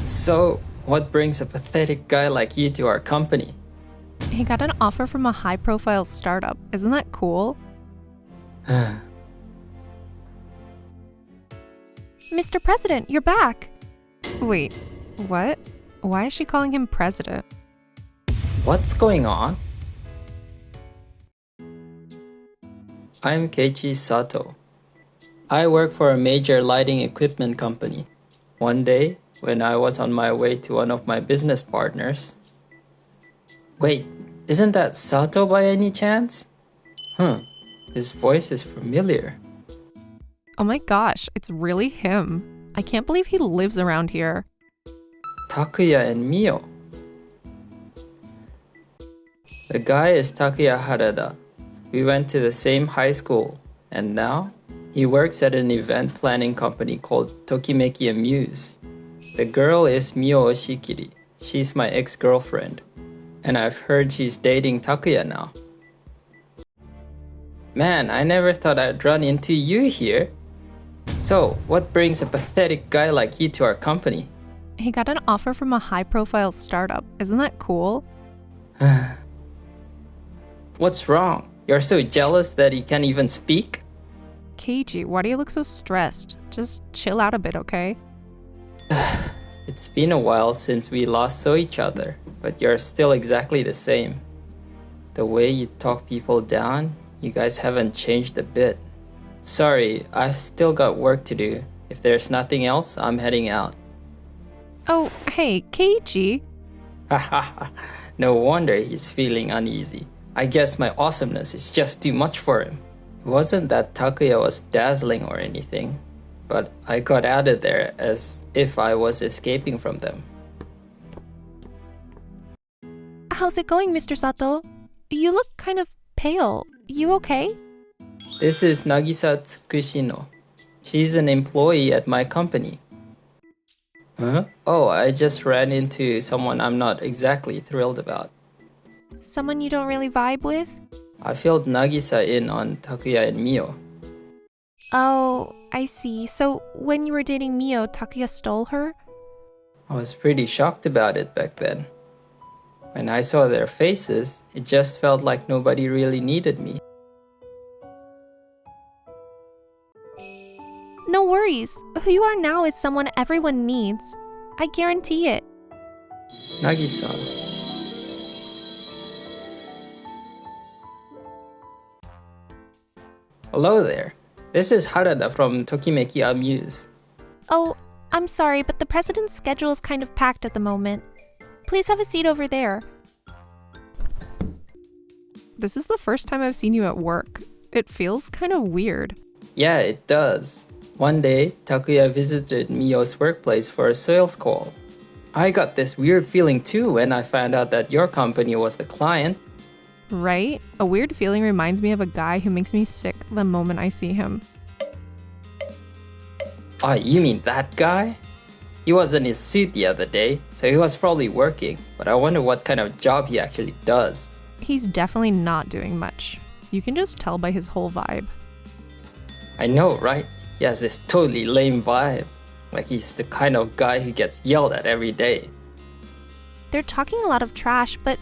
So, what brings a pathetic guy like you to our company? He got an offer from a high-profile startup. Isn't that cool? Mr. President, you're back! Wait, what? Why is she calling him president? What's going on? I'm Keiichi Sato. I work for a major lighting equipment company. One day, when I was on my way to one of my business partners... Wait, isn't that Sato by any chance? His voice is familiar. Oh my gosh, it's really him. I can't believe he lives around here. Takuya and Mio. The guy is Takuya Harada. We went to the same high school, and now he works at an event planning company called Tokimeki Amuse. The girl is Mio Oshikiri. She's my ex-girlfriend, and I've heard she's dating Takuya now. Man, I never thought I'd run into you here. So, what brings a pathetic guy like you to our company? He got an offer from a high-profile startup. Isn't that cool? What's wrong? You're so jealous that he can't even speak? Keiichi, why do you look so stressed? Just chill out a bit, okay? It's been a while since we last saw each other, but you're still exactly the same. The way you talk people down, you guys haven't changed a bit. Sorry, I've still got work to do. If there's nothing else, I'm heading out. Oh, hey, Keiichi. Hahaha, no wonder he's feeling uneasy. I guess my awesomeness is just too much for him. It wasn't that Takuya was dazzling or anything, but I got out of there as if I was escaping from them. How's it going, Mr. Sato? You look kind of pale. You okay? This is Nagisa Tsukushino. She's an employee at my company. Huh? Oh, I just ran into someone I'm not exactly thrilled about. Someone you don't really vibe with? I filled Nagisa in on Takuya and Mio. Oh, I see. So when you were dating Mio, Takuya stole her? I was pretty shocked about it back then. When I saw their faces, it just felt like nobody really needed me. No worries. Who you are now is someone everyone needs. I guarantee it. Nagisa. Hello there. This is Harada from Tokimeki Amuse. Oh, I'm sorry, but the president's schedule is kind of packed at the moment. Please have a seat over there. This is the first time I've seen you at work. It feels kind of weird. Yeah, it does. One day, Takuya visited Mio's workplace for a sales call. I got this weird feeling too when I found out that your company was the client. Right? A weird feeling reminds me of a guy who makes me sick the moment I see him. Oh, you mean that guy? He was in his suit the other day, so he was probably working, but I wonder what kind of job he actually does. He's definitely not doing much. You can just tell by his whole vibe. I know, right? He has this totally lame vibe. Like he's the kind of guy who gets yelled at every day. They're talking a lot of trash, but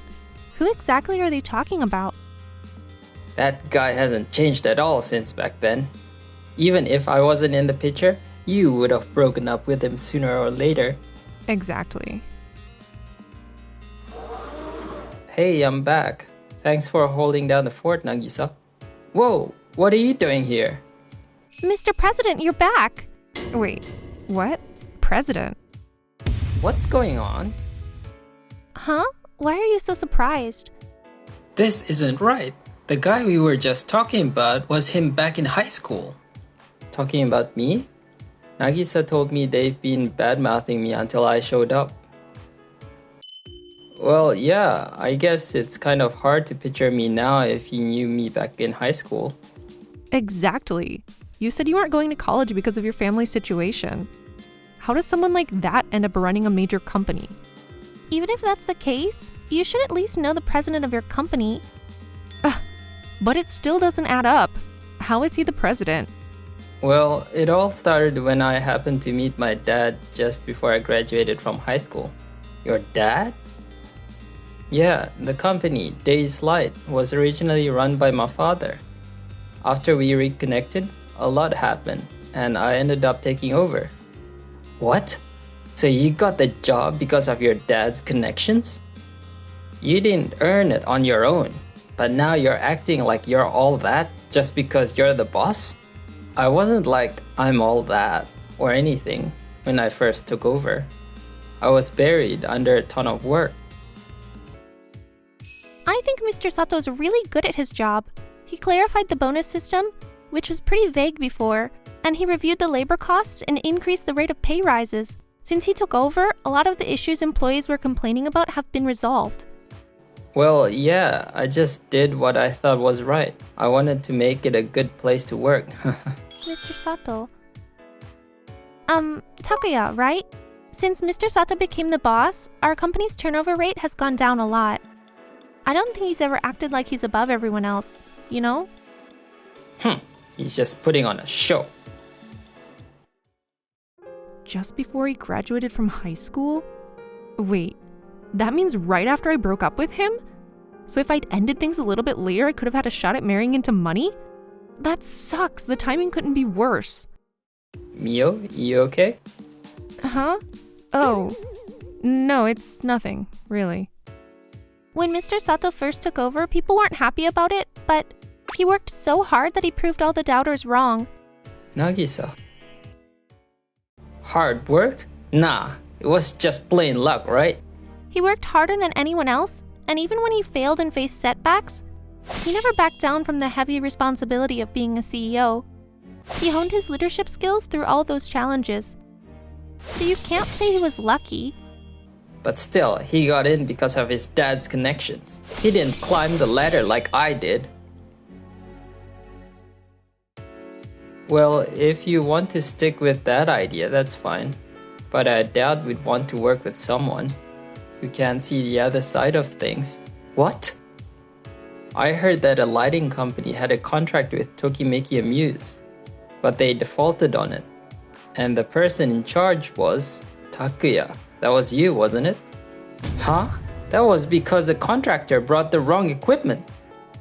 who exactly are they talking about? That guy hasn't changed at all since back then. Even if I wasn't in the picture, you would have broken up with him sooner or later. Exactly. Hey, I'm back. Thanks for holding down the fort, Nagisa. Whoa, what are you doing here? Mr. President, you're back! Wait, what? President? What's going on? Huh? Why are you so surprised? This isn't right. The guy we were just talking about was him back in high school. Talking about me? Nagisa told me they've been bad-mouthing me until I showed up. Well, yeah, I guess it's kind of hard to picture me now if you knew me back in high school. Exactly. You said you weren't going to college because of your family situation. How does someone like that end up running a major company? Even if that's the case, you should at least know the president of your company. Ugh, but it still doesn't add up. How is he the president? Well, it all started when I happened to meet my dad just before I graduated from high school. Your dad? Yeah, the company, Days Light, was originally run by my father. After we reconnected, a lot happened, and I ended up taking over. What? So you got the job because of your dad's connections? You didn't earn it on your own, but now you're acting like you're all that just because you're the boss? I wasn't like I'm all that or anything when I first took over. I was buried under a ton of work. I think Mr. Sato is really good at his job. He clarified the bonus system, which was pretty vague before, and he reviewed the labor costs and increased the rate of pay rises. Since he took over, a lot of the issues employees were complaining about have been resolved. Well, yeah, I just did what I thought was right. I wanted to make it a good place to work. Mr. Sato. Takuya, right? Since Mr. Sato became the boss, our company's turnover rate has gone down a lot. I don't think he's ever acted like he's above everyone else, you know? He's just putting on a show. Just before he graduated from high school? Wait, that means right after I broke up with him? So if I'd ended things a little bit later, I could have had a shot at marrying into money? That sucks. The timing couldn't be worse. Mio, you okay? Huh? Oh, no, it's nothing, really. When Mr. Sato first took over, people weren't happy about it, but he worked so hard that he proved all the doubters wrong. Nagisa. Hard work? Nah, it was just plain luck, right? He worked harder than anyone else, and even when he failed and faced setbacks, he never backed down from the heavy responsibility of being a CEO. He honed his leadership skills through all those challenges. So you can't say he was lucky. But still, he got in because of his dad's connections. He didn't climb the ladder like I did. Well, if you want to stick with that idea, that's fine. But I doubt we'd want to work with someone who can't see the other side of things. What? I heard that a lighting company had a contract with Tokimeki Amuse, but they defaulted on it. And the person in charge was Takuya. That was you, wasn't it? Huh? That was because the contractor brought the wrong equipment.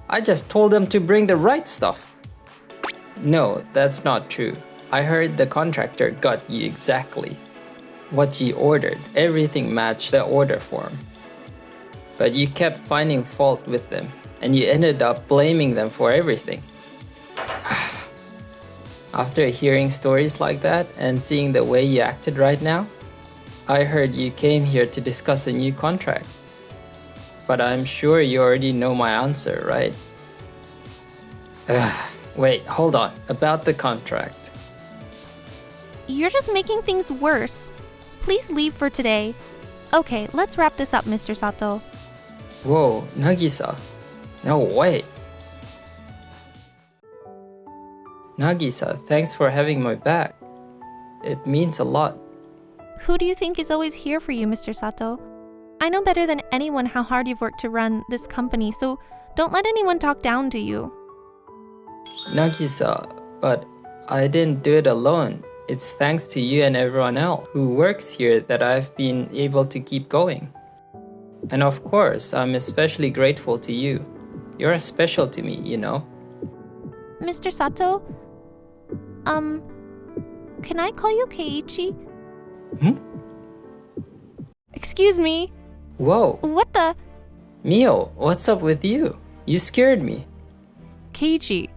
I just told them to bring the right stuff. No, that's not true. I heard the contractor got you exactly what you ordered. Everything matched the order form. But you kept finding fault with them, and you ended up blaming them for everything. After hearing stories like that and seeing the way you acted right now, I heard you came here to discuss a new contract. But I'm sure you already know my answer, right? Wait, hold on. About the contract. You're just making things worse. Please leave for today. Okay, let's wrap this up, Mr. Sato. Whoa, Nagisa. No way. Nagisa, thanks for having my back. It means a lot. Who do you think is always here for you, Mr. Sato? I know better than anyone how hard you've worked to run this company, so don't let anyone talk down to you. Nagisa, but I didn't do it alone. It's thanks to you and everyone else who works here that I've been able to keep going. And of course, I'm especially grateful to you. You're special to me, you know. Mr. Sato? Can I call you Keiichi? Excuse me? Whoa. What the? Mio, what's up with you? You scared me. Keiichi.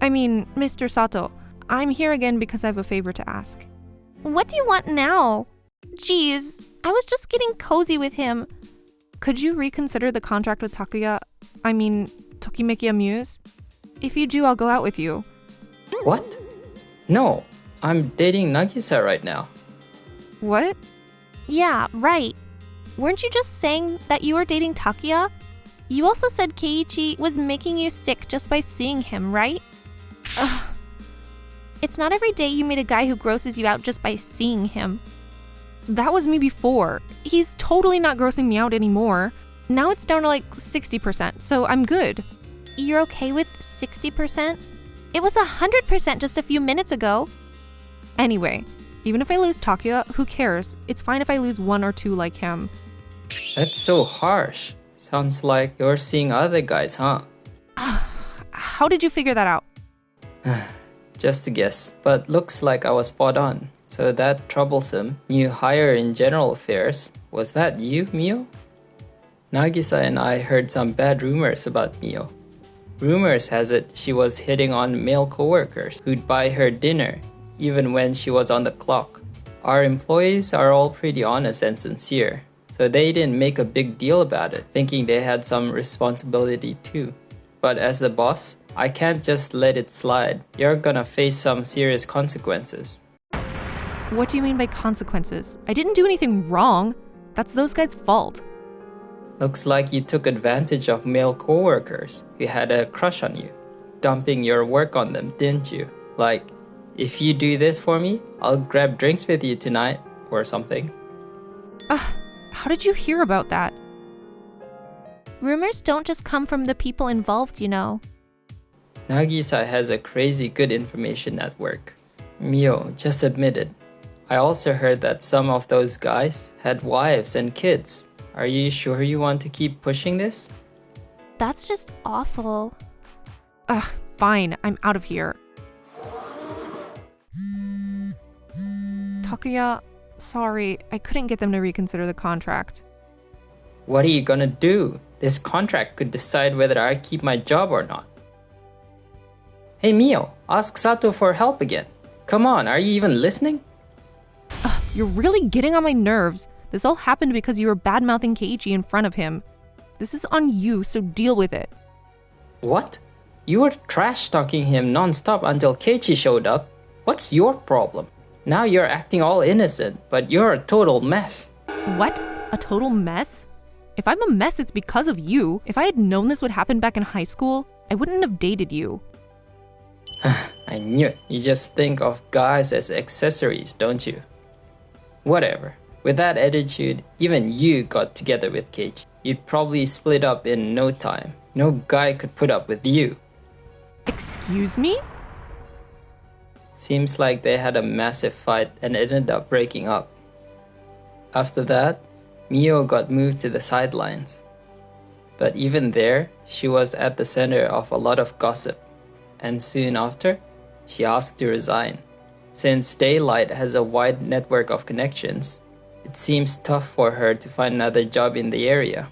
I mean, Mr. Sato, I'm here again because I have a favor to ask. What do you want now? Jeez, I was just getting cozy with him. Could you reconsider the contract with Tokimeki Amuse? If you do, I'll go out with you. What? No, I'm dating Nagisa right now. What? Yeah, right. Weren't you just saying that you were dating Takuya? You also said Keiichi was making you sick just by seeing him, right? Ugh. It's not every day you meet a guy who grosses you out just by seeing him. That was me before. He's totally not grossing me out anymore. Now it's down to like 60%, so I'm good. You're okay with 60%? It was 100% just a few minutes ago. Anyway, even if I lose Takuya, who cares? It's fine if I lose 1 or 2 like him. That's so harsh. Sounds like you're seeing other guys, huh? How did you figure that out? Just a guess, but looks like I was spot on. So that troublesome new hire in general affairs, was that you, Mio? Nagisa and I heard some bad rumors about Mio. Rumors has it she was hitting on male coworkers who'd buy her dinner even when she was on the clock. Our employees are all pretty honest and sincere, so they didn't make a big deal about it, thinking they had some responsibility too. But as the boss, I can't just let it slide. You're gonna face some serious consequences. What do you mean by consequences? I didn't do anything wrong. That's those guys' fault. Looks like you took advantage of male coworkers who had a crush on you, dumping your work on them, didn't you? Like, if you do this for me, I'll grab drinks with you tonight, or something. How did you hear about that? Rumors don't just come from the people involved, you know. Nagisa has a crazy good information network. Mio just admitted. I also heard that some of those guys had wives and kids. Are you sure you want to keep pushing this? That's just awful. Fine, I'm out of here. Takuya, sorry, I couldn't get them to reconsider the contract. What are you gonna do? This contract could decide whether I keep my job or not. Hey Mio, ask Sato for help again. Come on, are you even listening? You're really getting on my nerves. This all happened because you were bad-mouthing Keiichi in front of him. This is on you, so deal with it. What? You were trash-talking him non-stop until Keiichi showed up? What's your problem? Now you're acting all innocent, but you're a total mess. What? A total mess? If I'm a mess, it's because of you. If I had known this would happen back in high school, I wouldn't have dated you. I knew it. You just think of guys as accessories, don't you? Whatever. With that attitude, even you got together with Keiichi. You'd probably split up in no time. No guy could put up with you. Excuse me? Seems like they had a massive fight and ended up breaking up. After that, Mio got moved to the sidelines. But even there, she was at the center of a lot of gossip. And soon after, she asked to resign. Since Daylight has a wide network of connections, it seems tough for her to find another job in the area.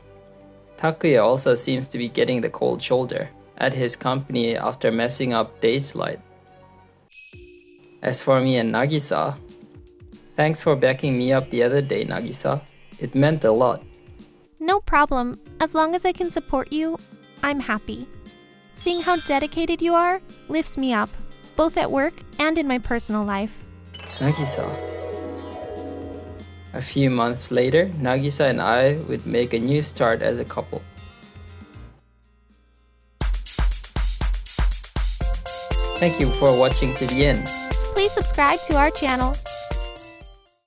Takuya also seems to be getting the cold shoulder at his company after messing up Daylight. As for me and Nagisa, thanks for backing me up the other day, Nagisa. It meant a lot. No problem. As long as I can support you, I'm happy. Seeing how dedicated you are lifts me up, both at work and in my personal life. Nagisa. A few months later, Nagisa and I would make a new start as a couple. Thank you for watching to the end. Please subscribe to our channel.